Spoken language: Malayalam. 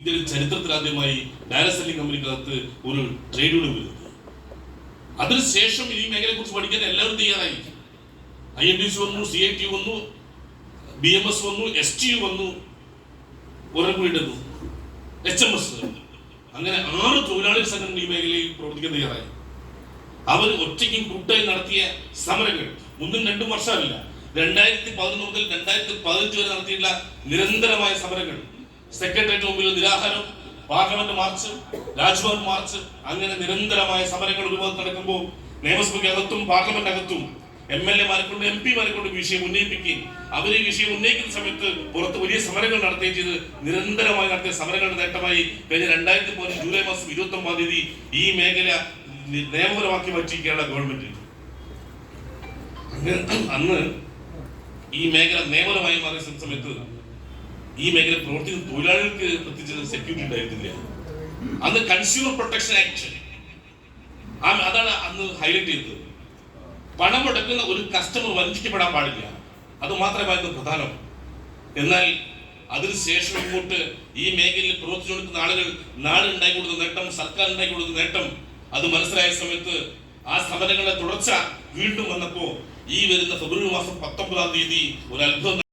ഇന്ത്യയിൽ ചരിത്രത്തിലാദ്യമായി ഡയറക്ട് സെല്ലിംഗ് കമ്പനിക്കകത്ത് ഒരു ട്രേഡ് യൂണിയൻ വരുന്നത്. അതിനുശേഷം ഈ മേഖലയെ കുറിച്ച് പഠിക്കാൻ എല്ലാവരും തയ്യാറായി. INTC വന്നു, CIT വന്നു, BMS വന്നു, STU വന്നു, ഉറപ്പുവിടുന്നു, HMS. അങ്ങനെ 6 തൊഴിലാളി സംഘടന ഈ മേഖലയിൽ പ്രവർത്തിക്കാൻ തയ്യാറായി. അവർ ഒറ്റയ്ക്കും കൂട്ടായി നടത്തിയ സമരങ്ങൾ 1-2 വർഷമല്ല, 2011 മുതൽ 2015 വരെ നടത്തിയിട്ടുള്ള നിരന്തരമായ സമരങ്ങൾ, സെക്രട്ടേറിയറ്റ് മുമ്പിൽ നിരാഹാരം, പാർലമെന്റ് മാർച്ച്, രാജ്ഭവൻ മാർച്ച്, അങ്ങനെ നിരന്തരമായ സമരങ്ങൾ ഒരുപാട് നടക്കുമ്പോൾ നിയമസഭയ്ക്കകത്തും പാർലമെന്റ് അകത്തും MLA-മാരെ കൊണ്ട് MP-മാരെ കൊണ്ട് വിഷയം ഉന്നയിപ്പിക്കുകയും അവർ ഈ വിഷയം ഉന്നയിക്കുന്ന സമയത്ത് പുറത്ത് വലിയ സമരങ്ങൾ നടത്തുകയും ചെയ്ത് നിരന്തരമായി നടത്തിയ സമരങ്ങളുടെ നേട്ടമായി കഴിഞ്ഞ 2010 ജൂലൈ മാസം 29-ാം തീയതി ഈ മേഖല നിയമപരമാക്കി മാറ്റിയിരിക്കുകയാണ് ഗവൺമെന്റ്. അന്ന് ഈ മേഖല നിയമപരമായി മാറിയ സമയത്ത് ഈ മേഖല പ്രവർത്തിക്കുന്ന തൊഴിലാളികൾക്ക് പ്രത്യേകിച്ച് സെക്യൂരിറ്റി ഉണ്ടായിരുന്നില്ല. അന്ന് കൺസ്യൂമർ പ്രൊട്ടക്ഷൻ ആക്ട് അതാണ് അന്ന് ഹൈലൈറ്റ് ചെയ്തത്. പണം മുടക്കുന്ന ഒരു കസ്റ്റമർ വഞ്ചിക്കപ്പെടാൻ പാടില്ല, അത് മാത്രമായിരുന്നു പ്രധാനം. എന്നാൽ അതിനുശേഷം ഇങ്ങോട്ട് ഈ മേഖലയിൽ പ്രവർത്തിച്ചു കൊടുക്കുന്ന ആളുകൾ നാട് ഉണ്ടായി കൊടുത്ത നേട്ടം, സർക്കാർ ഉണ്ടായി കൊടുത്ത നേട്ടം അത് മനസ്സിലായ സമയത്ത് ആ സമരങ്ങളുടെ തുടർച്ച വീണ്ടും വന്നപ്പോ ഈ വരുന്ന ഫെബ്രുവരി മാസം 19-ാം തീയതി ഒരു അത്ഭുതം